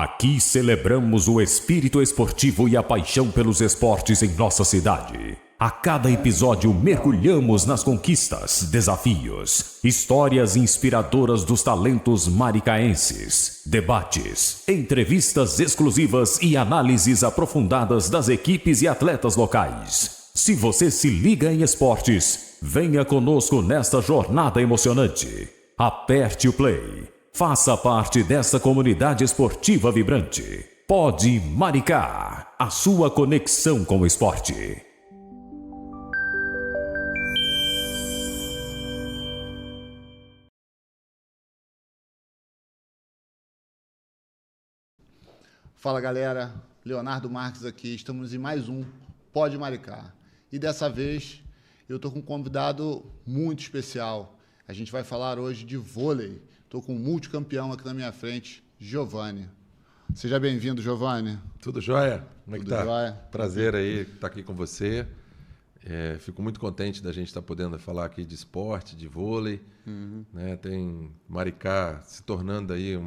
Aqui celebramos o espírito esportivo e a paixão pelos esportes em nossa cidade. A cada episódio mergulhamos nas conquistas, desafios, histórias inspiradoras dos talentos maricaenses, debates, entrevistas exclusivas e análises aprofundadas das equipes e atletas locais. Se você se liga em esportes, venha conosco nesta jornada emocionante. Aperte o play. Faça parte dessa comunidade esportiva vibrante. Pod Maricá, a sua conexão com o esporte. Fala galera, Leonardo Marques aqui, estamos em mais um Pod Maricá. E dessa vez eu estou com um convidado muito especial. A gente vai falar hoje de vôlei. Estou com um multicampeão aqui na minha frente, Giovanni. Seja bem-vindo, Giovanni. Tudo jóia? Como é que Tudo tá? jóia. Prazer aí estar aqui com você. Fico muito contente da gente estar podendo falar aqui de esporte, de vôlei. Né? Tem Maricá se tornando aí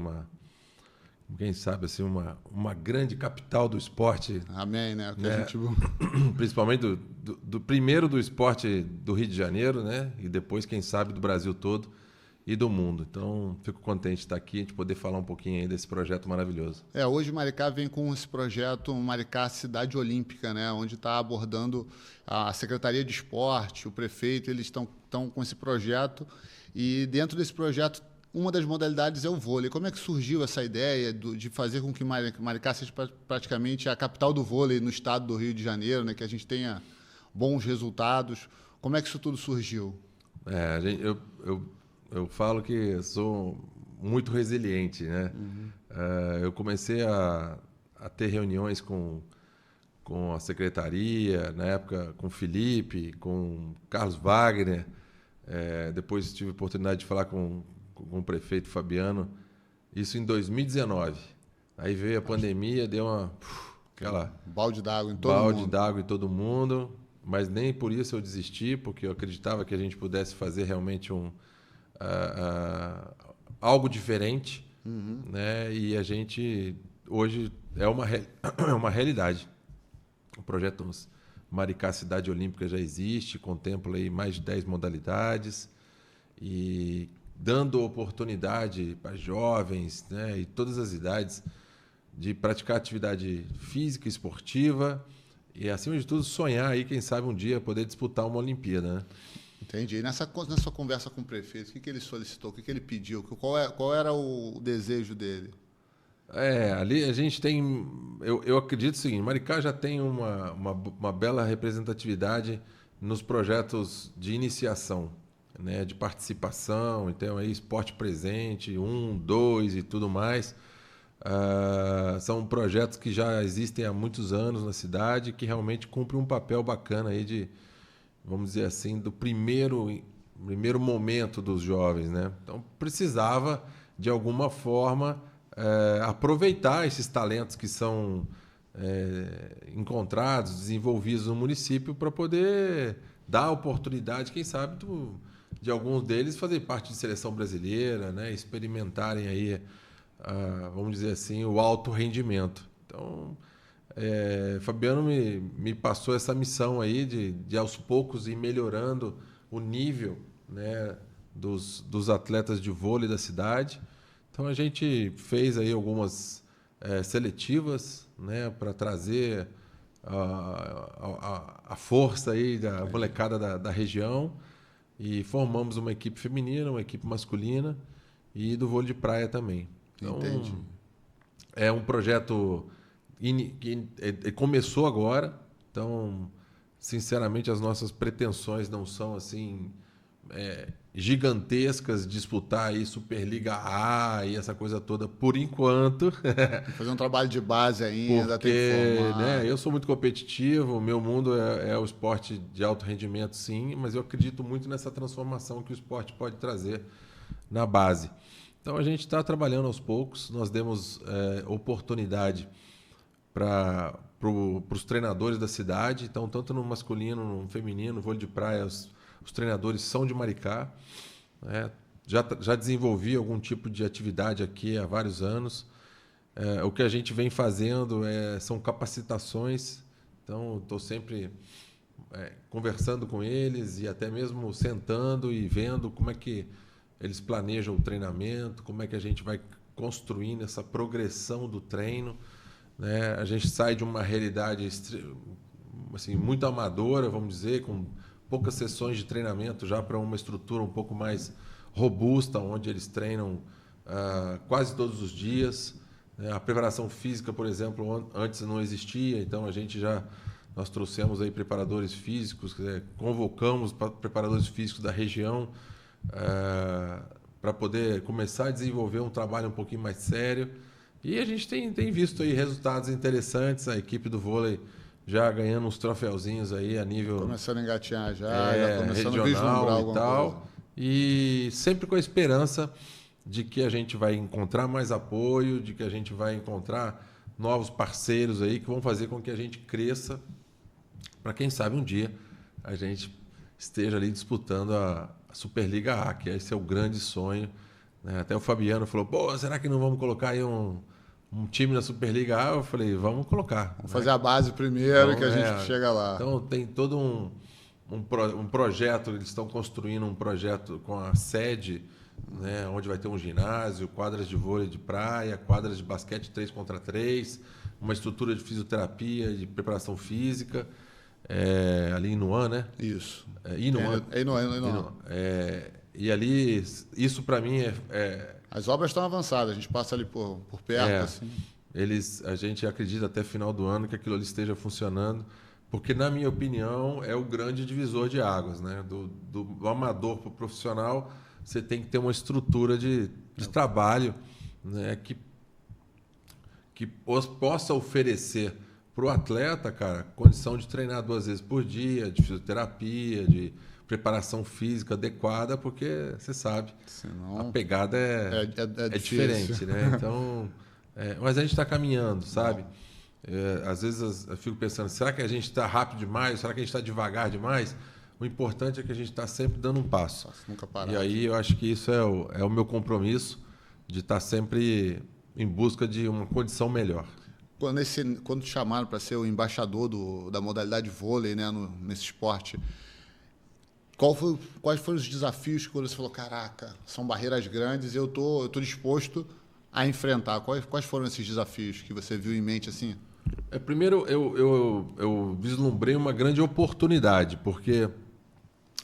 quem sabe assim, uma grande capital do esporte. Amém, né? Que né? a gente... Principalmente primeiro do esporte do Rio de Janeiro, né? E depois, quem sabe, do Brasil todo e do mundo. Então, fico contente de estar aqui, de poder falar um pouquinho aí desse projeto maravilhoso. Hoje Maricá vem com esse projeto Maricá Cidade Olímpica, né? Onde está abordando a Secretaria de Esporte, o prefeito, eles estão com esse projeto. E dentro desse projeto, uma das modalidades é o vôlei. Como é que surgiu essa ideia de fazer com que Maricá seja praticamente a capital do vôlei no estado do Rio de Janeiro, né? Que a gente tenha bons resultados? Como é que isso tudo surgiu? Eu falo que sou muito resiliente, né? Eu comecei a ter reuniões com a secretaria, na época com o Felipe, com o Carlos Wagner. Depois tive a oportunidade de falar com o prefeito Fabiano, isso em 2019. Aí veio a pandemia, deu aquela balde d'água em todo mundo. Mas nem por isso eu desisti, porque eu acreditava que a gente pudesse fazer realmente algo diferente, né? E a gente hoje é uma realidade. O projeto Maricá Cidade Olímpica já existe, contempla aí mais de 10 modalidades e dando oportunidade para jovens, né, e todas as idades de praticar atividade física, esportiva e, acima de tudo, sonhar aí, quem sabe, um dia poder disputar uma Olimpíada, né? Entendi. E na sua conversa com o prefeito, o que ele solicitou, o que ele pediu? Qual era o desejo dele? Ali a gente tem... Eu acredito o seguinte, Maricá já tem uma bela representatividade nos projetos de iniciação, né, de participação, então aí esporte presente, 1, 2 e tudo mais. São projetos que já existem há muitos anos na cidade, que realmente cumprem um papel bacana aí de, vamos dizer assim, do primeiro momento dos jovens, né? Então precisava, de alguma forma, aproveitar esses talentos que são encontrados, desenvolvidos no município, para poder dar oportunidade, quem sabe, de alguns deles fazer parte de seleção brasileira, né? Experimentarem aí, vamos dizer assim, o alto rendimento. Então, Fabiano me passou essa missão aí de aos poucos ir melhorando o nível, né, dos atletas de vôlei da cidade. Então a gente fez aí algumas seletivas, né, para trazer a força aí da molecada da região. E formamos uma equipe feminina, uma equipe masculina e do vôlei de praia também. Então, entendi. É um projeto que começou agora. Então, sinceramente, as nossas pretensões não são assim gigantescas, disputar aí Superliga A e essa coisa toda por enquanto. Fazer um trabalho de base ainda, tem que formar. Né, eu sou muito competitivo, o meu mundo é o esporte de alto rendimento, sim, mas eu acredito muito nessa transformação que o esporte pode trazer na base. Então a gente está trabalhando aos poucos, nós demos oportunidade para os treinadores da cidade, então tanto no masculino, no feminino, no vôlei de praia, os treinadores são de Maricá, né? Já desenvolvi algum tipo de atividade aqui há vários anos. O que a gente vem fazendo são capacitações. Então, estou sempre conversando com eles e até mesmo sentando e vendo como é que eles planejam o treinamento, como é que a gente vai construindo essa progressão do treino, né? A gente sai de uma realidade assim, muito amadora, vamos dizer, com poucas sessões de treinamento já para uma estrutura um pouco mais robusta, onde eles treinam quase todos os dias. A preparação física, por exemplo, antes não existia, então nós trouxemos aí preparadores físicos, convocamos preparadores físicos da região para poder começar a desenvolver um trabalho um pouquinho mais sério. E a gente tem visto aí resultados interessantes, a equipe do vôlei já ganhando uns troféuzinhos aí a nível... Começando a engatinhar já começando regional a vislumbrar alguma e tal. coisa. E sempre com a esperança de que a gente vai encontrar mais apoio, de que a gente vai encontrar novos parceiros aí que vão fazer com que a gente cresça para, quem sabe, um dia a gente esteja ali disputando a Superliga A, que esse é o grande sonho, né? Até o Fabiano falou, pô, será que não vamos colocar aí um time na Superliga A? Eu falei, vamos colocar. Vamos fazer a base primeiro, então, que a gente chega lá. Então tem todo um projeto, eles estão construindo um projeto com a sede, né, onde vai ter um ginásio, quadras de vôlei de praia, quadras de basquete 3x3, uma estrutura de fisioterapia, de preparação física, ali em Inuã, né? Isso. Inuã. Inuã. E ali, isso para mim As obras estão avançadas, a gente passa ali por perto. Assim. A gente acredita até final do ano que aquilo ali esteja funcionando, porque, na minha opinião, é o grande divisor de águas, né? Do amador para o profissional, você tem que ter uma estrutura de trabalho, né? que possa oferecer para o atleta, cara, condição de treinar 2 vezes por dia, de fisioterapia, de preparação física adequada, porque você sabe, senão, a pegada é diferente, né? Então, mas a gente está caminhando, sabe? Às vezes eu fico pensando, será que a gente está rápido demais? Será que a gente está devagar demais? O importante é que a gente está sempre dando um passo. Nunca parar. E aí eu acho que isso é o meu compromisso, de estar sempre em busca de uma condição melhor. Quando te chamaram para ser o embaixador da modalidade vôlei, né, nesse esporte, quais foram os desafios que você falou, caraca, são barreiras grandes e eu tô disposto a enfrentar? Quais foram esses desafios que você viu em mente assim? Primeiro, eu vislumbrei uma grande oportunidade, porque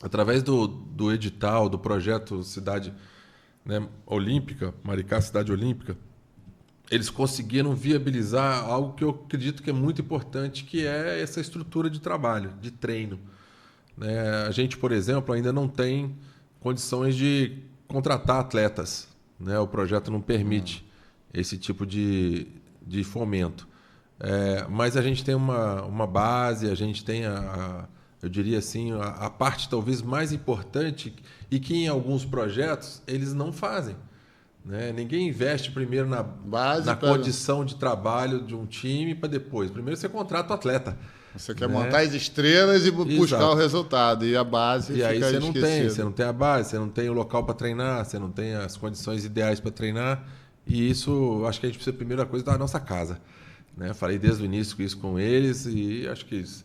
através do edital, do projeto Cidade, né, Olímpica, Maricá Cidade Olímpica, eles conseguiram viabilizar algo que eu acredito que é muito importante, que é essa estrutura de trabalho, de treino. A gente, por exemplo, ainda não tem condições de contratar atletas, né? O projeto não permite esse tipo de fomento. Mas a gente tem uma base, a gente tem, eu diria assim, a parte talvez mais importante e que em alguns projetos eles não fazem. Né? Ninguém investe primeiro na condição de trabalho de um time para depois. Primeiro você contrata o atleta. Você quer montar as estrelas e buscar o resultado. E a base fica esquecida. Você não tem a base, você não tem o local para treinar, você não tem as condições ideais para treinar. E isso, acho que a gente precisa, primeira coisa, da nossa casa. Né? Falei desde o início isso com eles e acho que eles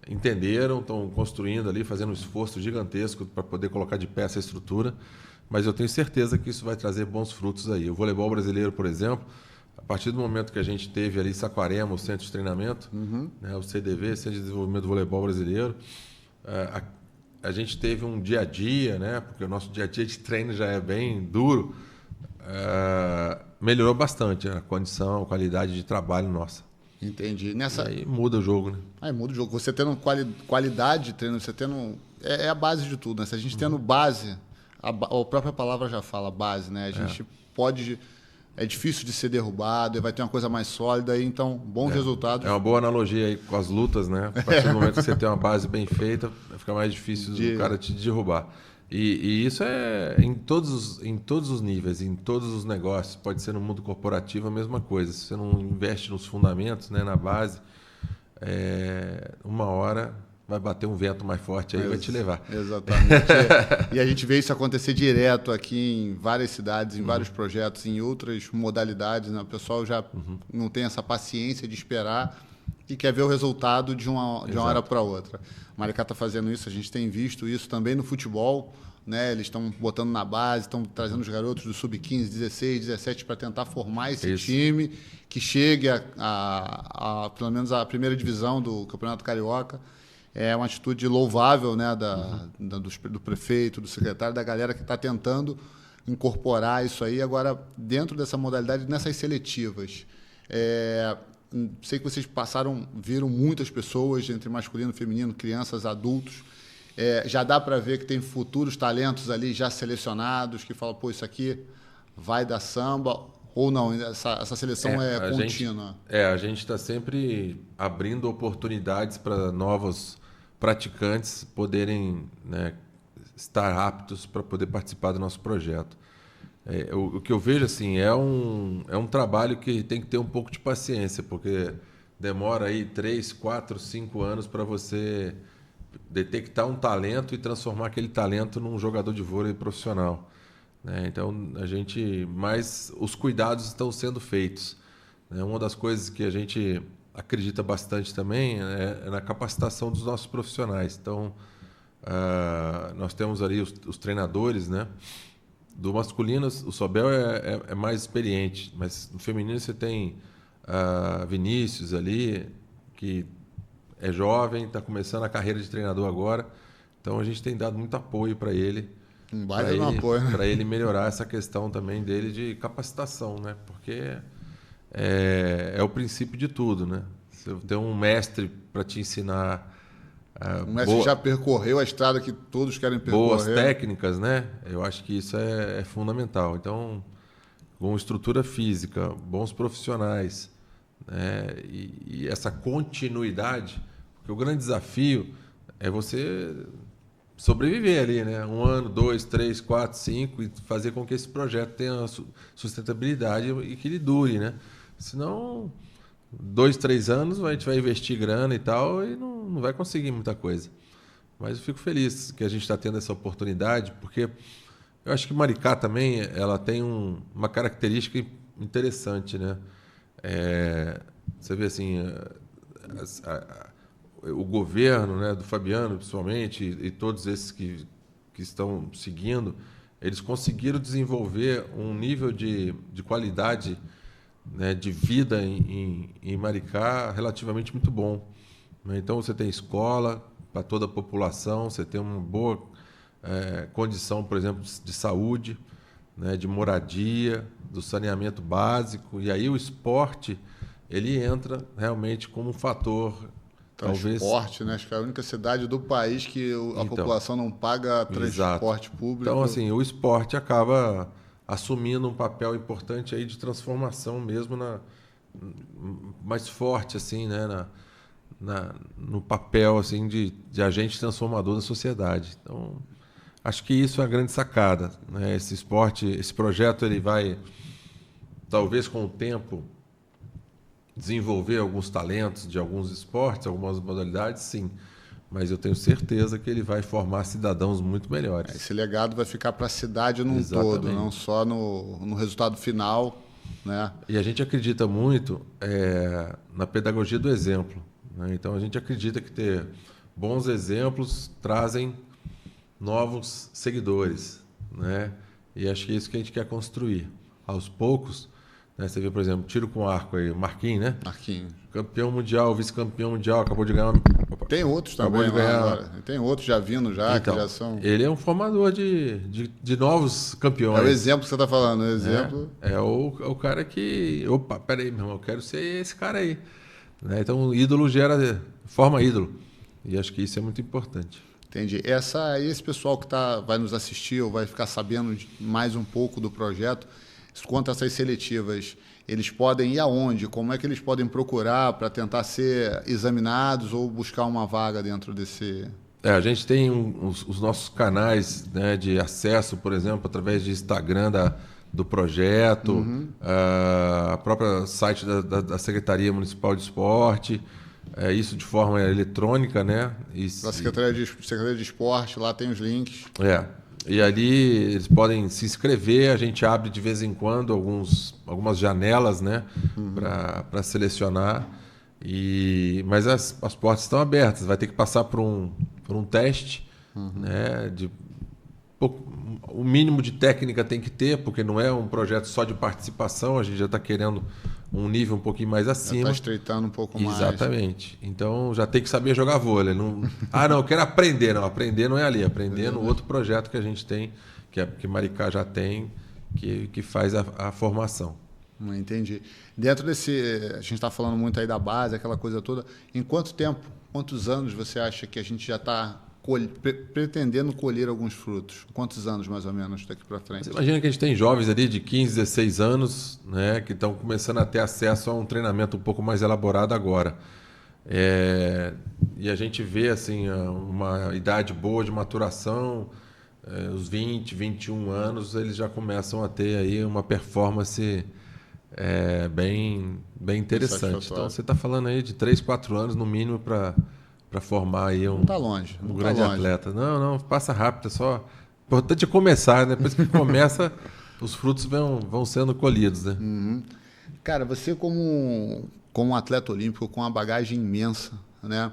entenderam, estão construindo ali, fazendo um esforço gigantesco para poder colocar de pé essa estrutura. Mas eu tenho certeza que isso vai trazer bons frutos aí. O voleibol brasileiro, por exemplo, a partir do momento que a gente teve ali Saquarema, o centro de treinamento, né, o CDV, Centro de Desenvolvimento do Voleibol Brasileiro, a gente teve um dia a dia, né, porque o nosso dia a dia de treino já é bem duro, melhorou bastante a condição, a qualidade de trabalho nossa. Entendi. Aí muda o jogo, né? Aí muda o jogo. Você tendo qualidade de treino, você tendo... É a base de tudo, né? Se a gente tendo base... A própria palavra já fala, base, né? A gente pode... É difícil de ser derrubado, vai ter uma coisa mais sólida, então bons resultados. É uma boa analogia aí com as lutas, né? A partir do momento que você tem uma base bem feita, fica mais difícil do cara te derrubar. E isso é em todos os níveis, em todos os negócios. Pode ser no mundo corporativo a mesma coisa. Se você não investe nos fundamentos, né, na base, uma hora vai bater um vento mais forte aí e vai te levar. Exatamente. E a gente vê isso acontecer direto aqui em várias cidades, em vários projetos, em outras modalidades, né? O pessoal já não tem essa paciência de esperar e quer ver o resultado de uma hora para outra. O Maricá está fazendo isso, a gente tem visto isso também no futebol, né? Eles estão botando na base, estão trazendo os garotos do sub-15, 16, 17 para tentar formar esse time que chegue a pelo menos a primeira divisão do Campeonato Carioca. É uma atitude louvável, né, do prefeito, do secretário, da galera que está tentando incorporar isso aí agora dentro dessa modalidade, nessas seletivas. Sei que vocês viram muitas pessoas, entre masculino e feminino, crianças, adultos. Já dá para ver que tem futuros talentos ali já selecionados, que falam, pô, isso aqui vai dar samba, ou não, essa seleção é contínua? A gente está sempre abrindo oportunidades para novos praticantes poderem, né, estar aptos para poder participar do nosso projeto. O que eu vejo assim, é um trabalho que tem que ter um pouco de paciência, porque demora aí 3, 4, 5 anos para você detectar um talento e transformar aquele talento num jogador de vôlei profissional, né? Então, mas os cuidados estão sendo feitos, né? Uma das coisas que a gente acredita bastante também é na capacitação dos nossos profissionais. Então, nós temos ali os treinadores, né? Do masculino, o Sobel é mais experiente, mas no feminino você tem Vinícius ali, que é jovem, está começando a carreira de treinador agora. Então, a gente tem dado muito apoio para ele. Para ele melhorar essa questão também dele de capacitação, né? Porque é o princípio de tudo, né? Você tem um mestre para te ensinar. Um mestre que já percorreu a estrada que todos querem percorrer. Boas técnicas, né? Eu acho que isso é fundamental. Então, com estrutura física, bons profissionais, né? E essa continuidade, porque o grande desafio é você sobreviver ali, né? 1 ano, 2, 3, 4, 5 e fazer com que esse projeto tenha sustentabilidade e que ele dure, né? Senão, 2, 3 anos a gente vai investir grana e tal e não vai conseguir muita coisa. Mas eu fico feliz que a gente está tendo essa oportunidade, porque eu acho que Maricá também ela tem uma característica interessante, né? Você vê assim, o governo, né, do Fabiano, principalmente, e todos esses que estão seguindo, eles conseguiram desenvolver um nível de qualidade, né, de vida em Maricá relativamente muito bom. Então, você tem escola para toda a população, você tem uma boa condição, por exemplo, de saúde, né, de moradia, do saneamento básico, e aí o esporte ele entra realmente como um fator. Transporte, né? Acho que é a única cidade do país que a população não paga transporte público. Então, assim, o esporte acaba assumindo um papel importante aí de transformação mesmo mais forte, assim, né? No papel assim, de agente transformador da sociedade. Então, acho que isso é a grande sacada, né? Esse esporte, esse projeto, ele vai, talvez com o tempo, desenvolver alguns talentos de alguns esportes, algumas modalidades, sim. Mas eu tenho certeza que ele vai formar cidadãos muito melhores. Esse legado vai ficar para a cidade num todo, não só no resultado final, né? E a gente acredita muito na pedagogia do exemplo, né? Então, a gente acredita que ter bons exemplos trazem novos seguidores, né? E acho que é isso que a gente quer construir. Aos poucos, né? Você vê, por exemplo, tiro com arco aí, o Marquinhos, né? Marquinhos. Campeão mundial, vice-campeão mundial, acabou de ganhar. Tem outros também lá agora. Tem outros já vindo já, então, que já são. Ele é um formador de novos campeões. É o exemplo que você está falando, o exemplo. É o cara que. Opa, peraí, meu irmão, eu quero ser esse cara aí. Né? Então, o ídolo forma ídolo. E acho que isso é muito importante. Entendi. Esse pessoal que vai nos assistir ou vai ficar sabendo mais um pouco do projeto, quanto a essas seletivas, eles podem ir aonde? Como é que eles podem procurar para tentar ser examinados ou buscar uma vaga dentro desse... A gente tem os nossos canais, né, de acesso, por exemplo, através de Instagram do projeto, a própria site da Secretaria Municipal de Esporte. isso de forma eletrônica, né? Da Secretaria de Esporte, lá tem os links. E ali eles podem se inscrever, a gente abre de vez em quando algumas janelas, né, para selecionar. Mas as portas estão abertas, vai ter que passar por um teste, né, o mínimo de técnica tem que ter, porque não é um projeto só de participação, a gente já está querendo um nível um pouquinho mais acima. Está estreitando um pouco mais. Exatamente. Então já tem que saber jogar vôlei. Não, eu quero aprender. Não, aprender não é ali. Aprender no outro projeto que a gente tem, que Maricá já tem, que faz a formação. Entendi. Dentro desse... A gente está falando muito aí da base, aquela coisa toda. Em quanto tempo, quantos anos você acha que a gente já está pretendendo colher alguns frutos? Quantos anos, mais ou menos, daqui para frente? Você imagina que a gente tem jovens ali de 15, 16 anos, né, que estão começando a ter acesso a um treinamento um pouco mais elaborado agora. E a gente vê assim, uma idade boa de maturação, os 20, 21 anos, eles já começam a ter aí uma performance bem interessante. Então, você está falando aí de 3, 4 anos, no mínimo, para formar aí um grande atleta. Não, passa rápido, só... O importante é começar, né? Depois que começa, os frutos vão sendo colhidos, né? Cara, você como um atleta olímpico com uma bagagem imensa, né?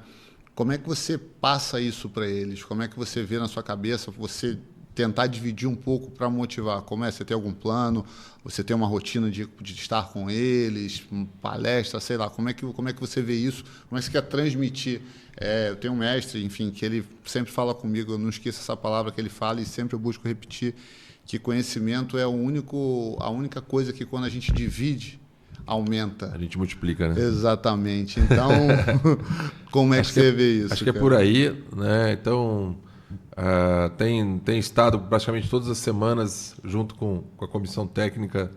Como é que você passa isso para eles? Como é que você vê na sua cabeça você tentar dividir um pouco para motivar? Você tem algum plano? Você tem uma rotina de estar com eles, palestra, sei lá. Como é que você vê isso? Como é que você quer transmitir? Eu tenho um mestre, enfim, que ele sempre fala comigo, eu não esqueço essa palavra que ele fala e sempre eu busco repetir, que conhecimento é a única coisa que quando a gente divide, aumenta. A gente multiplica, né? Exatamente. Então, como é que você vê isso? Acho que é por aí, né? Então... tem estado praticamente todas as semanas junto com a comissão técnica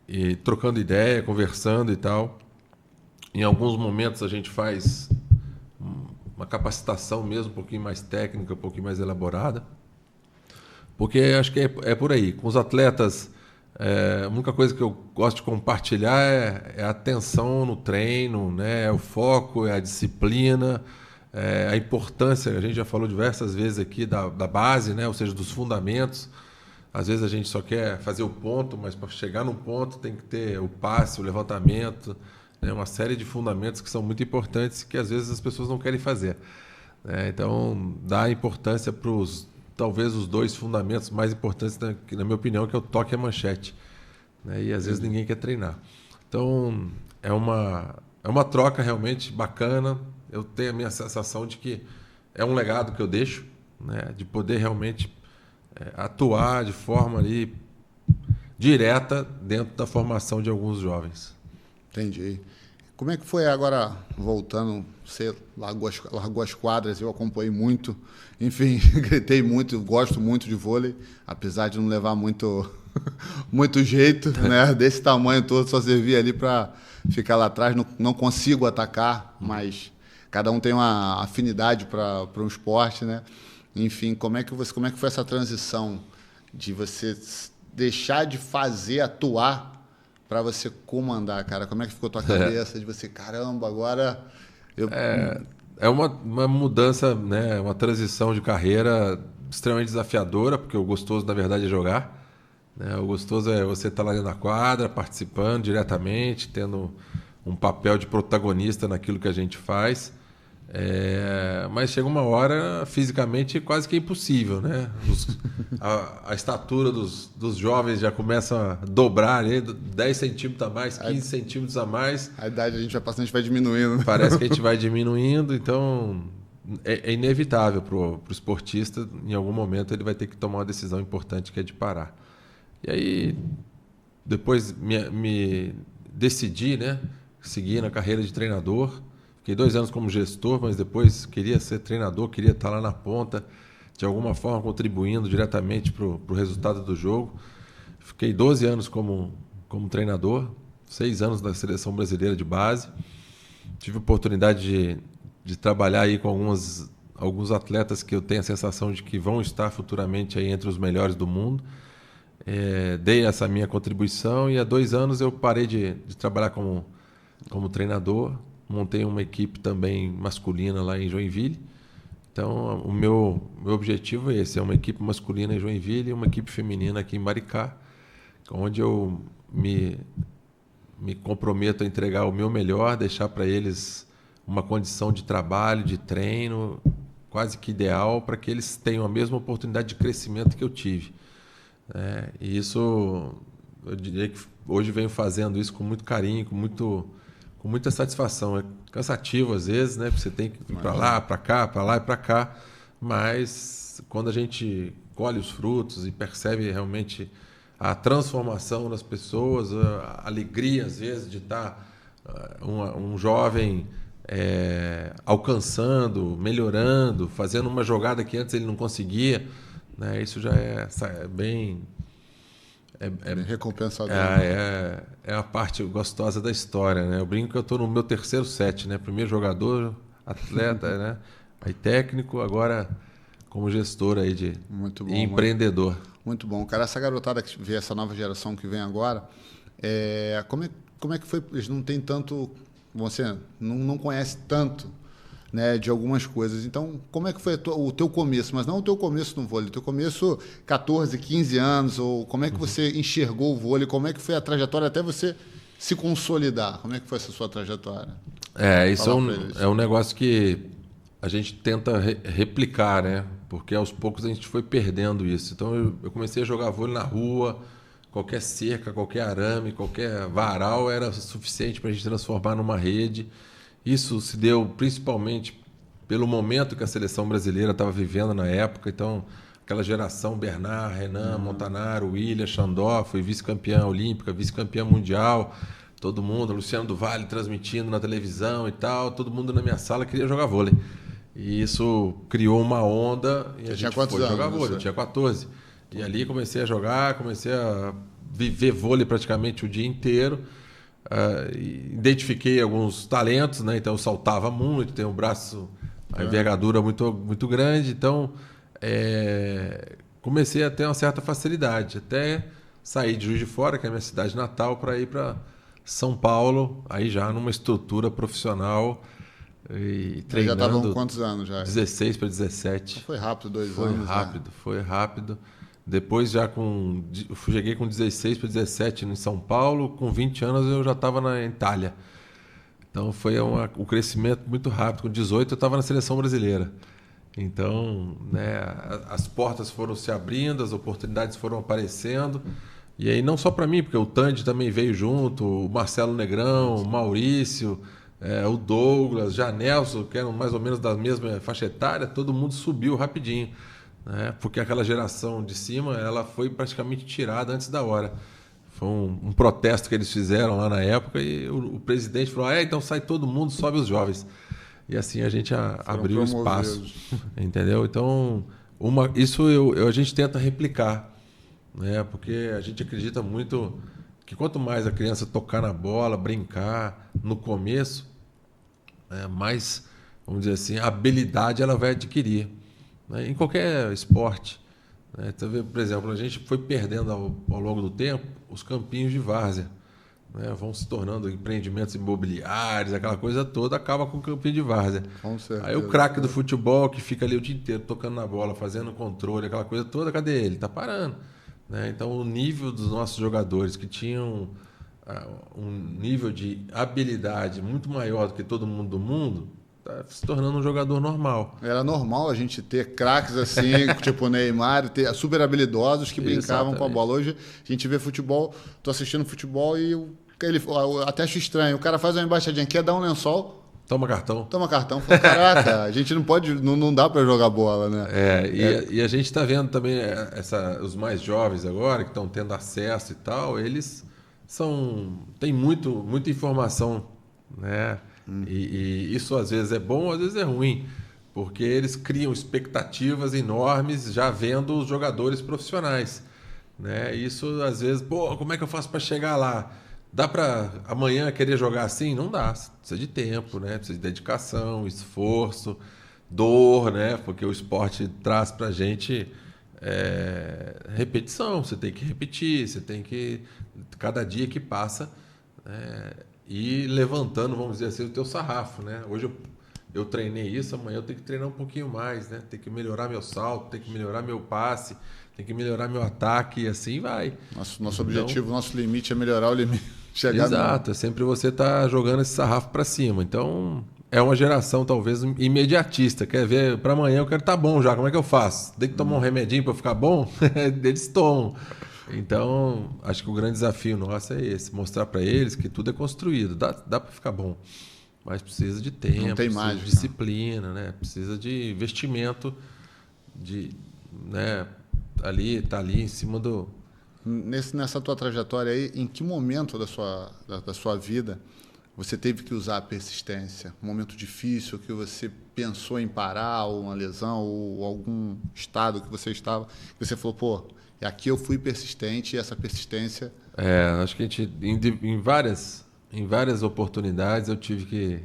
e trocando ideia, conversando e tal. Em alguns momentos a gente faz uma capacitação mesmo, um pouquinho mais técnica, um pouquinho mais elaborada. Porque acho que é por aí. Com os atletas, a única coisa que eu gosto de compartilhar é a atenção no treino, né? É o foco, é a disciplina, a importância, a gente já falou diversas vezes aqui da base, né? Ou seja, dos fundamentos. Às vezes a gente só quer fazer o ponto, mas para chegar no ponto tem que ter o passe, o levantamento, né? Uma série de fundamentos que são muito importantes que às vezes as pessoas não querem fazer, né? Então, dá importância para talvez os 2 fundamentos mais importantes, na minha opinião, que é o toque e a manchete, né? E às vezes ninguém quer treinar. Então, é uma troca realmente bacana. Eu tenho a minha sensação de que é um legado que eu deixo, né? De poder realmente atuar de forma ali direta dentro da formação de alguns jovens. Entendi. Como é que foi agora, voltando, você largou as quadras, eu acompanhei muito, enfim, gritei muito, gosto muito de vôlei, apesar de não levar muito jeito, né? Desse tamanho todo, só servia ali para ficar lá atrás, não consigo atacar, mas cada um tem uma afinidade para um esporte, né? Enfim, como é que foi essa transição de você deixar de fazer, atuar, para você comandar, cara? Como é que ficou a tua cabeça de você, caramba, agora... É uma mudança, né? Uma transição de carreira extremamente desafiadora, porque o gostoso, na verdade, é jogar, né? O gostoso é você estar lá dentro da quadra, participando diretamente, tendo um papel de protagonista naquilo que a gente faz. Mas chega uma hora, fisicamente, quase que impossível, né? A estatura dos jovens já começa a dobrar, né? 10 centímetros a mais, 15 centímetros a mais. A idade a gente vai passando, a gente vai diminuindo. Parece que a gente vai diminuindo, então é inevitável para o esportista, em algum momento ele vai ter que tomar uma decisão importante, que é de parar. E aí, depois me decidi, né? Seguir na carreira de treinador. Fiquei 2 anos como gestor, mas depois queria ser treinador, queria estar lá na ponta, de alguma forma contribuindo diretamente para o resultado do jogo. Fiquei 12 anos como treinador, 6 anos na seleção brasileira de base. Tive a oportunidade de trabalhar aí com alguns atletas que eu tenho a sensação de que vão estar futuramente aí entre os melhores do mundo. Dei essa minha contribuição e há 2 anos eu parei de trabalhar como treinador. montei uma equipe também masculina lá em Joinville. Então, o meu objetivo é esse, é uma equipe masculina em Joinville e uma equipe feminina aqui em Maricá, onde eu me comprometo a entregar o meu melhor, deixar para eles uma condição de trabalho, de treino, quase que ideal, para que eles tenham a mesma oportunidade de crescimento que eu tive. E isso, eu diria que hoje venho fazendo isso com muito carinho, com muita satisfação. É cansativo às vezes, né? Porque você tem que ir para lá, para cá, para lá e para cá, mas quando a gente colhe os frutos e percebe realmente a transformação das pessoas, a alegria às vezes de estar um jovem alcançando, melhorando, fazendo uma jogada que antes ele não conseguia, né? Isso já é bem... bem recompensador. É a parte gostosa da história, né? Eu brinco que eu estou no meu terceiro set, né? Primeiro jogador, atleta, né? Aí técnico, agora como gestor aí muito bom, e empreendedor. Muito bom. Cara, essa garotada que vê, essa nova geração que vem agora, como é que foi? Eles não têm tanto... Você não conhece tanto, né, de algumas coisas. Então, como é que foi o teu começo? Mas não o teu começo no vôlei, o teu começo 14, 15 anos, ou como é que você enxergou o vôlei? Como é que foi a trajetória até você se consolidar? Como é que foi essa sua trajetória? Isso é um negócio que a gente tenta replicar, né? Porque aos poucos a gente foi perdendo isso. Então, eu comecei a jogar vôlei na rua, qualquer cerca, qualquer arame, qualquer varal era suficiente para a gente transformar numa rede. Isso se deu principalmente pelo momento que a seleção brasileira estava vivendo na época. Então, aquela geração Bernard, Renan, Montanaro, William, Xandó, foi vice-campeã olímpica, vice-campeã mundial. Todo mundo, Luciano do Vale transmitindo na televisão e tal. Todo mundo na minha sala queria jogar vôlei. E isso criou uma onda e a gente foi jogar vôlei. Eu tinha 14. E ali comecei a jogar, comecei a viver vôlei praticamente o dia inteiro. Identifiquei alguns talentos, né? Então eu saltava muito, tenho um braço, a envergadura muito, muito grande. Então comecei a ter uma certa facilidade. Até sair de Juiz de Fora, que é a minha cidade natal, para ir para São Paulo, aí já numa estrutura profissional. E treinando. Já estavam quantos anos já? 16 para 17. Foi rápido, 2 anos. Foi rápido. Depois eu cheguei com 16 para 17 em São Paulo, com 20 anos eu já estava na Itália. Então foi um crescimento muito rápido. Com 18 eu estava na seleção brasileira. Então, né, as portas foram se abrindo, as oportunidades foram aparecendo. E aí não só para mim, porque o Tandy também veio junto, o Marcelo Negrão, o Maurício, o Douglas, Janelson, que eram mais ou menos da mesma faixa etária, todo mundo subiu rapidinho. Porque aquela geração de cima ela foi praticamente tirada antes da hora. Foi um protesto que eles fizeram lá na época e o presidente falou: então sai todo mundo, sobe os jovens. E assim a gente abriu espaço. Entendeu? Então, isso a gente tenta replicar, né? Porque a gente acredita muito que quanto mais a criança tocar na bola, brincar no começo, mais, vamos dizer assim, a habilidade ela vai adquirir. Em qualquer esporte. Então, por exemplo, a gente foi perdendo ao longo do tempo os campinhos de várzea. Vão se tornando empreendimentos imobiliários, aquela coisa toda, acaba com o campinho de várzea. Com certeza. Aí o craque do futebol que fica ali o dia inteiro tocando na bola, fazendo controle, aquela coisa toda, cadê ele? Está parando. Então o nível dos nossos jogadores que tinham um nível de habilidade muito maior do que todo mundo do mundo, tá se tornando um jogador normal. Era normal a gente ter craques assim, tipo o Neymar, ter super habilidosos que brincavam com a bola. Hoje a gente vê futebol, tô assistindo futebol e ele até acho estranho. O cara faz uma embaixadinha, quer dar um lençol, toma cartão. Fala, caraca, a gente não pode, não dá para jogar bola, né? E a gente está vendo também os mais jovens agora, que estão tendo acesso e tal, eles têm muita informação, né? E isso às vezes é bom, às vezes é ruim, porque eles criam expectativas enormes já vendo os jogadores profissionais, né? Isso às vezes, como é que eu faço para chegar lá? Dá para amanhã querer jogar assim? Não dá, precisa de tempo, né? Precisa de dedicação, esforço, dor, né? Porque o esporte traz para a gente repetição, você tem que repetir, você tem que, cada dia que passa, e levantando, vamos dizer assim, o teu sarrafo, né? Hoje eu treinei isso, amanhã eu tenho que treinar um pouquinho mais, né? Tem que melhorar meu salto, tem que melhorar meu passe, tem que melhorar meu ataque e assim vai. Nosso objetivo, nosso limite é melhorar o limite. Exato, é sempre você tá jogando esse sarrafo para cima. Então, é uma geração talvez imediatista. Quer ver, para amanhã eu quero estar bom já, como é que eu faço? Tem que tomar um remedinho para ficar bom? Eles tomam. Então, acho que o grande desafio nosso é esse, mostrar para eles que tudo é construído, dá para ficar bom. Mas precisa de tempo, precisa de disciplina, né? Precisa de investimento, né? Tá ali em cima do... Nessa tua trajetória aí, em que momento da sua vida você teve que usar a persistência? Um momento difícil que você pensou em parar, ou uma lesão, ou algum estado que você estava, que você falou, pô, aqui eu fui persistente e essa persistência... acho que a gente, em várias oportunidades eu tive que...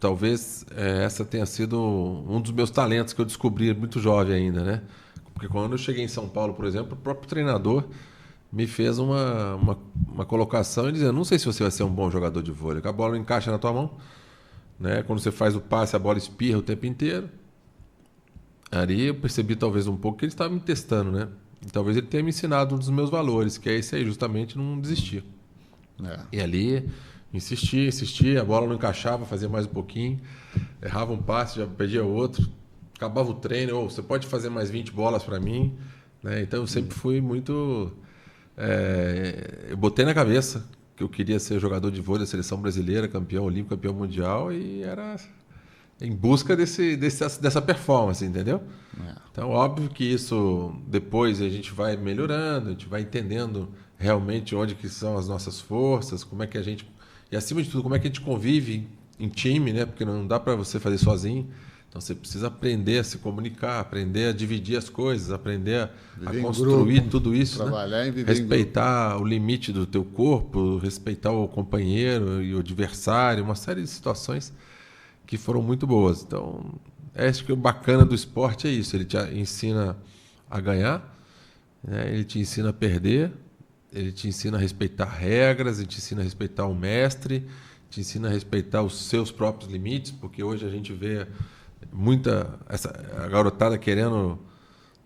talvez essa tenha sido um dos meus talentos que eu descobri muito jovem ainda, né? Porque quando eu cheguei em São Paulo, por exemplo, o próprio treinador me fez uma colocação e dizendo, não sei se você vai ser um bom jogador de vôlei, a bola não encaixa na tua mão, né? Quando você faz o passe, a bola espirra o tempo inteiro. Ali eu percebi talvez um pouco que ele estava me testando, né? E talvez ele tenha me ensinado um dos meus valores, que é esse aí, justamente não desistir. E ali, insistir, a bola não encaixava, fazia mais um pouquinho, errava um passe, já perdia outro. Acabava o treino, você pode fazer mais 20 bolas para mim, né? Então eu sempre fui muito... eu botei na cabeça que eu queria ser jogador de vôlei da seleção brasileira, campeão olímpico, campeão mundial, e era em busca dessa performance, entendeu? Então, óbvio que isso depois a gente vai melhorando, a gente vai entendendo realmente onde que são as nossas forças, como é que a gente... E acima de tudo, como é que a gente convive em time, né? Porque não dá para você fazer sozinho. Então você precisa aprender a se comunicar, aprender a dividir as coisas, aprender a construir tudo isso, né? Respeitar o limite do teu corpo, respeitar o companheiro e o adversário, uma série de situações que foram muito boas. Então, acho que o bacana do esporte é isso, ele te ensina a ganhar, né? Ele te ensina a perder, ele te ensina a respeitar regras, ele te ensina a respeitar o mestre, te ensina a respeitar os seus próprios limites, porque hoje a gente vê a garotada querendo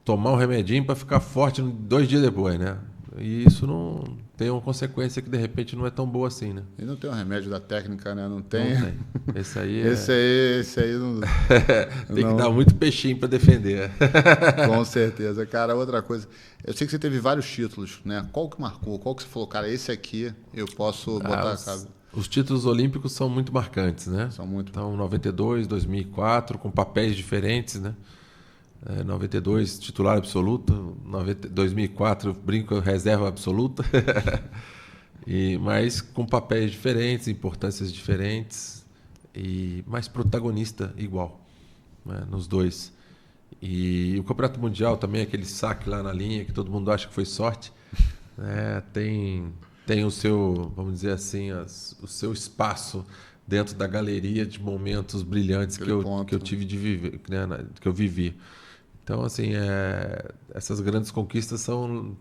tomar um remedinho para ficar forte 2 dias depois, né? E isso não tem uma consequência que de repente não é tão boa assim, né? E não tem um remédio da técnica, né? Não tem. Esse aí esse aí não... Tem que dar muito peixinho para defender. Com certeza. Cara, outra coisa. Eu sei que você teve vários títulos, né? Qual que marcou? Qual que você falou, cara, esse aqui eu posso botar a casa? Os títulos olímpicos são muito marcantes, né? São muito. Então, 92, 2004, com papéis diferentes, né? 92, titular absoluto. 2004, brinco, reserva absoluta. Mas com papéis diferentes, importâncias diferentes, mas protagonista igual, né? Nos dois. E o Campeonato Mundial também, aquele saque lá na linha, que todo mundo acha que foi sorte, né? Tem o seu, vamos dizer assim, o seu espaço dentro da galeria de momentos brilhantes que eu tive de viver, né, que eu vivi. Então, assim, essas grandes conquistas são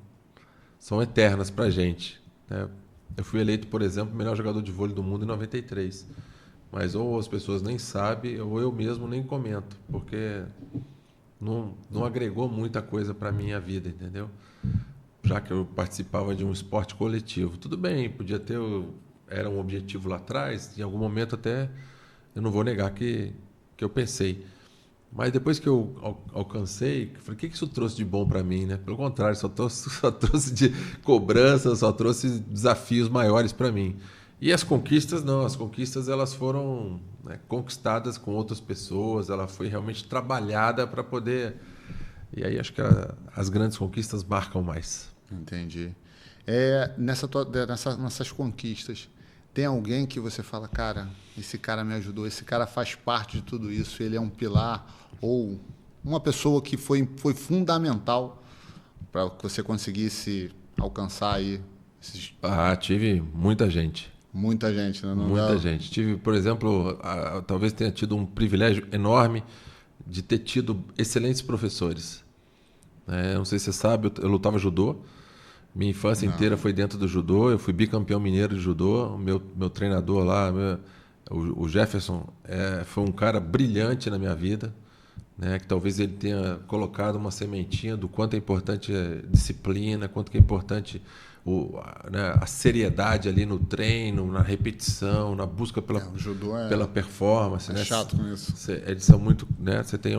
eternas para a gente, né? Eu fui eleito, por exemplo, o melhor jogador de vôlei do mundo em 93. Mas ou as pessoas nem sabem, ou eu mesmo nem comento, porque não agregou muita coisa para a minha vida, entendeu? Já que eu participava de um esporte coletivo. Tudo bem, podia ter... Era um objetivo lá atrás, em algum momento até... Eu não vou negar que eu pensei. Mas depois que eu alcancei, eu falei, o que isso trouxe de bom para mim, né? Pelo contrário, só trouxe de cobrança, só trouxe desafios maiores para mim. E as conquistas, não. As conquistas, elas foram, né, conquistadas com outras pessoas, ela foi realmente trabalhada para poder... E aí acho que as grandes conquistas marcam mais. Entendi. Nessas conquistas, tem alguém que você fala, cara, esse cara me ajudou, esse cara faz parte de tudo isso, ele é um pilar, ou uma pessoa que foi fundamental para que você conseguisse alcançar aí esses... Tive muita gente. Muita gente, né? Muita gente. Tive, por exemplo, talvez tenha tido um privilégio enorme de ter tido excelentes professores. Não sei se você sabe, eu lutava judô. Minha infância inteira foi dentro do judô. Eu fui bicampeão mineiro de judô. O meu treinador lá, o Jefferson, foi um cara brilhante na minha vida, né? Que talvez ele tenha colocado uma sementinha do quanto é importante a disciplina, quanto que é importante né, a seriedade ali no treino, na repetição, na busca O judô pela performance. Né? chato com isso. Eles são muito, né? Você tem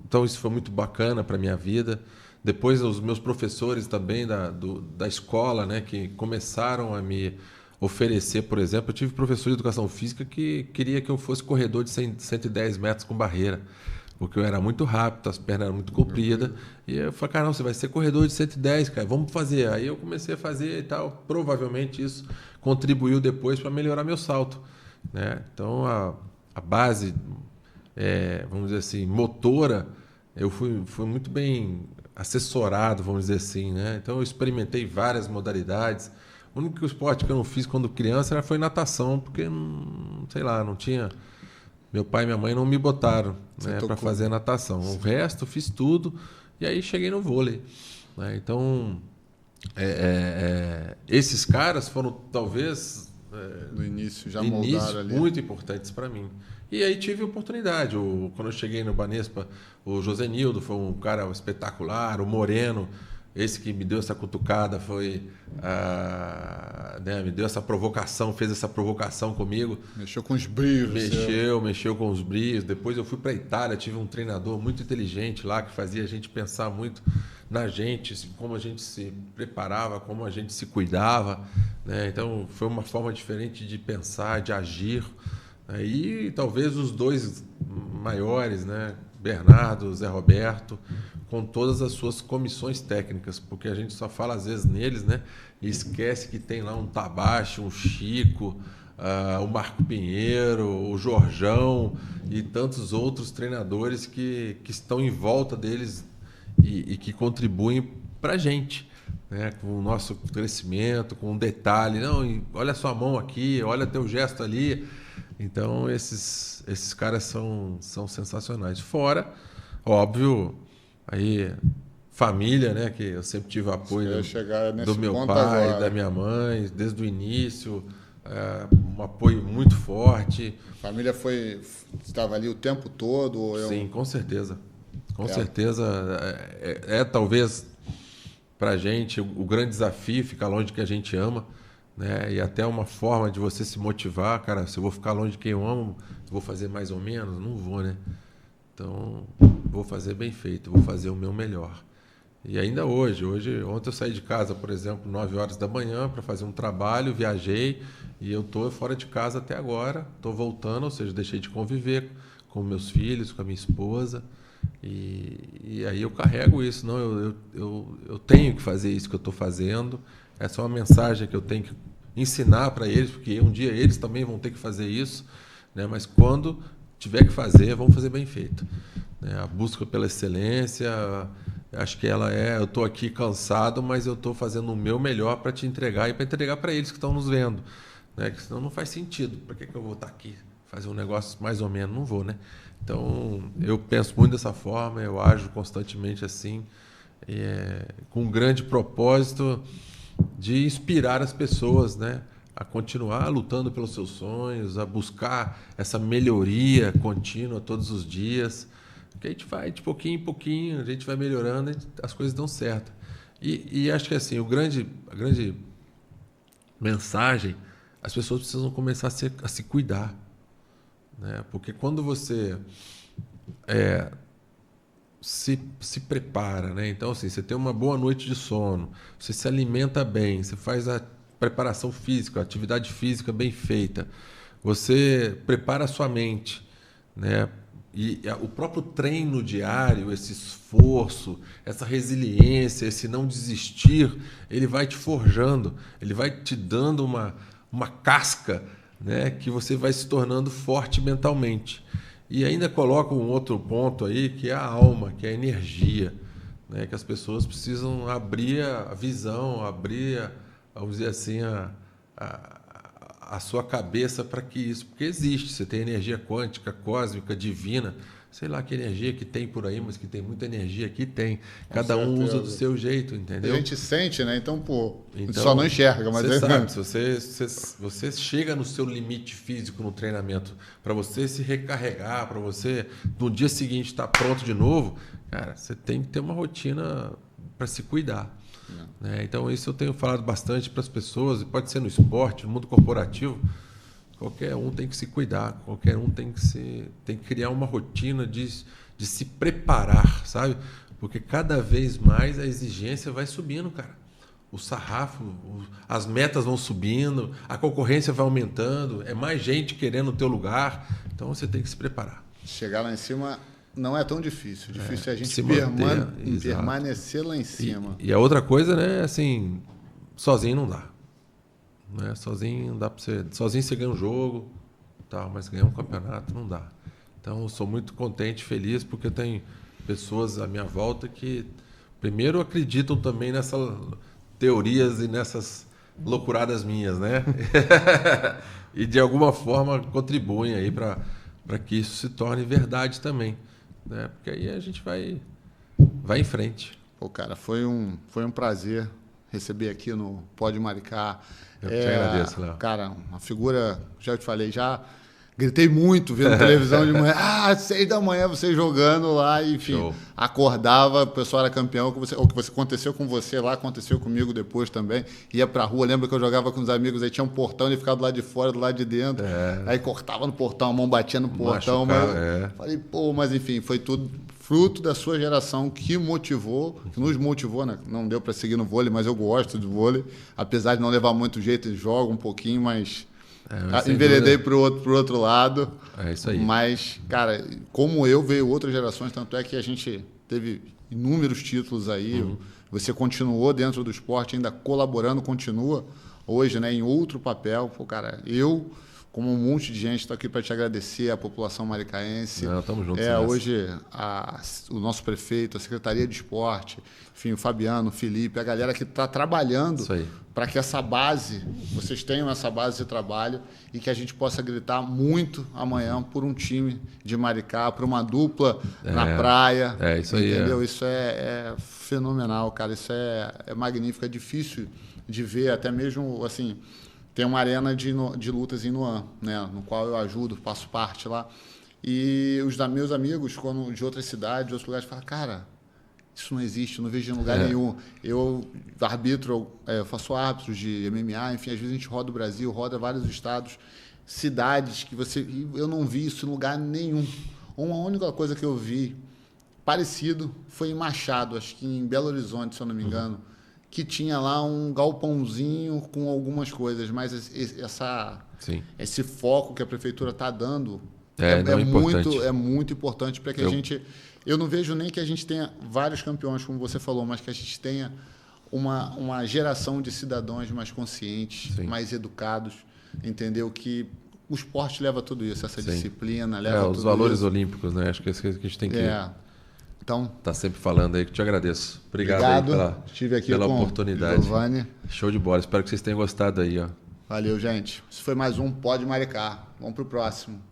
então isso foi muito bacana para minha vida. Depois os meus professores também da escola, né, que começaram a me oferecer, por exemplo, eu tive professor de educação física que queria que eu fosse corredor de 110 metros com barreira, porque eu era muito rápido, as pernas eram muito compridas, e eu falei, cara, não, você vai ser corredor de 110, cara, vamos fazer. Aí eu comecei a fazer e tal, provavelmente isso contribuiu depois para melhorar meu salto, né? Então a base, vamos dizer assim, motora, eu fui muito bem assessorado, vamos dizer assim, né? Então eu experimentei várias modalidades. O único esporte que eu não fiz quando criança foi natação, porque, sei lá, não tinha... Meu pai e minha mãe não me botaram, né, para fazer natação. O resto, fiz tudo, e aí cheguei no vôlei, né? Então, esses caras foram, talvez... no início, já moldaram ali. Muito importantes para mim. E aí tive oportunidade. Quando eu cheguei no Banespa, o Josenildo foi um cara espetacular, o Moreno, esse que me deu essa cutucada, né, me deu essa provocação, fez essa provocação comigo. Mexeu com os brios. Mexeu com os brios. Depois eu fui para a Itália, tive um treinador muito inteligente lá, que fazia a gente pensar muito na gente, como a gente se preparava, como a gente se cuidava, né? Então foi uma forma diferente de pensar, de agir. E talvez os dois maiores, né? Bernardo, Zé Roberto, com todas as suas comissões técnicas, porque a gente só fala às vezes neles, né? E esquece que tem lá um Tabachi, um Chico, o Marco Pinheiro, o Jorjão e tantos outros treinadores que estão em volta deles e que contribuem para a gente, né? Com o nosso crescimento, com um detalhe. Não, olha a sua mão aqui, olha teu gesto ali. Então, esses caras são sensacionais. Fora, óbvio, aí família, né? Que eu sempre tive apoio do meu pai, agora, da minha mãe, desde o início. Um apoio muito forte. A família estava ali o tempo todo? Sim, com certeza. Com certeza. Talvez, para a gente, o grande desafio ficar longe de quem a gente ama. Né? E até uma forma de você se motivar, cara, se eu vou ficar longe de quem eu amo, vou fazer mais ou menos? Não vou, né? Então, vou fazer bem feito, vou fazer o meu melhor. E ainda ontem eu saí de casa, por exemplo, 9 horas da manhã para fazer um trabalho, viajei e eu estou fora de casa até agora, estou voltando, ou seja, deixei de conviver com meus filhos, com a minha esposa, e aí eu carrego isso, não, eu tenho que fazer isso que eu estou fazendo. Essa é uma mensagem que eu tenho que ensinar para eles, porque um dia eles também vão ter que fazer isso, né? Mas quando tiver que fazer, vamos fazer bem feito, né? A busca pela excelência, acho que eu estou aqui cansado, mas eu estou fazendo o meu melhor para te entregar e para entregar para eles que estão nos vendo, né? Que senão não faz sentido. Para que eu vou estar aqui fazer um negócio mais ou menos? Não vou, né? Então, eu penso muito dessa forma, eu ajo constantemente assim, com um grande propósito de inspirar as pessoas, né, a continuar lutando pelos seus sonhos, a buscar essa melhoria contínua todos os dias, que a gente vai de pouquinho em pouquinho, a gente vai melhorando, as coisas dão certo. E acho que assim, a grande mensagem, as pessoas precisam começar a se cuidar, né? Porque quando você se prepara, né? Então, assim, você tem uma boa noite de sono, você se alimenta bem, você faz a preparação física, a atividade física bem feita, você prepara a sua mente, né? E o próprio treino diário, esse esforço, essa resiliência, esse não desistir, ele vai te forjando, ele vai te dando uma casca, né? Que você vai se tornando forte mentalmente. E ainda coloco um outro ponto aí, que é a alma, que é a energia, né? Que as pessoas precisam abrir a visão, vamos dizer assim, a sua cabeça para que isso... Porque existe, você tem energia quântica, cósmica, divina, sei lá que energia que tem por aí, mas que tem muita energia aqui, tem. Cada Com um certeza. usa do seu jeito, entendeu? A gente sente, né? Então, pô, a gente Então, só não enxerga, mas você sabe, se você chega no seu limite físico no treinamento, para você se recarregar, para você no dia seguinte estar pronto de novo, cara, você tem que ter uma rotina para se cuidar. Né? Então, isso eu tenho falado bastante para as pessoas, pode ser no esporte, no mundo corporativo. Qualquer um tem que se cuidar, qualquer um tem que criar uma rotina de se preparar, sabe? Porque cada vez mais a exigência vai subindo, cara. O sarrafo, as metas vão subindo, a concorrência vai aumentando, é mais gente querendo o teu lugar, então você tem que se preparar. chegar lá em cima não é tão difícil. Difícil é a gente se manter, permanecer lá em cima. E a outra coisa, né, assim, sozinho não dá. Né? Sozinho não dá para você. Sozinho você ganha um jogo, tal, mas ganhar um campeonato não dá. Então eu sou muito contente, feliz, porque eu tenho pessoas à minha volta que primeiro acreditam também nessas teorias e nessas loucuradas minhas, né? E de alguma forma contribuem aí para que isso se torne verdade também, né? Porque aí a gente vai em frente. Pô, cara, foi um prazer receber aqui no Pode Maricá. Eu te agradeço, Léo. Cara, uma figura, já te falei, já gritei muito vendo televisão de manhã. 6 da manhã você jogando lá, enfim. Show. Acordava, o pessoal era campeão, o que aconteceu com você lá, aconteceu comigo depois também. Ia pra rua, lembra que eu jogava com os amigos, aí tinha um portão, ele ficava do lado de fora, do lado de dentro. Aí cortava no portão, a mão batia no portão. Machucava, Falei, pô, mas enfim, foi tudo fruto da sua geração que motivou, que nos motivou, né? Não deu para seguir no vôlei, mas eu gosto do vôlei. Apesar de não levar muito jeito, jogo um pouquinho, mas enveredei para o outro lado. É isso aí. Mas, cara, como eu, veio outras gerações, tanto é que a gente teve inúmeros títulos aí. Você continuou dentro do esporte, ainda colaborando, continua hoje, né, em outro papel. Pô, cara, eu, como um monte de gente, estou aqui para te agradecer, a população maricaense. Estamos juntos. Hoje, o nosso prefeito, a Secretaria de Esporte, enfim, o Fabiano, o Felipe, a galera que está trabalhando para que essa base, vocês tenham essa base de trabalho e que a gente possa gritar muito amanhã por um time de Maricá, por uma dupla na praia. Isso aí. Entendeu? Isso é fenomenal, cara. Isso é magnífico, é difícil de ver, até mesmo, assim, tem uma arena de lutas em Nuan, né, no qual eu ajudo, faço parte lá. E os meus amigos, quando de outras cidades, de outros lugares, falam, cara, isso não existe, eu não vejo em lugar nenhum. Eu arbitro, eu faço árbitros de MMA, enfim, às vezes a gente roda o Brasil, roda vários estados, cidades que eu não vi isso em lugar nenhum. Uma única coisa que eu vi parecido foi em Machado, acho que em Belo Horizonte, se eu não me engano, que tinha lá um galpãozinho com algumas coisas, mas esse foco que a prefeitura está dando é muito importante para que a gente... Eu não vejo nem que a gente tenha vários campeões, como você falou, mas que a gente tenha uma geração de cidadãos mais conscientes, mais educados, entendeu? Que o esporte leva tudo isso, essa disciplina, leva tudo isso. Os valores olímpicos, né? Acho que é isso que a gente tem que... Então, tá sempre falando aí, que te agradeço. Obrigado aí pela oportunidade. Giovanni. Show de bola. Espero que vocês tenham gostado aí, ó. Valeu, gente. Isso foi mais um Pode Maricá. Vamos pro próximo.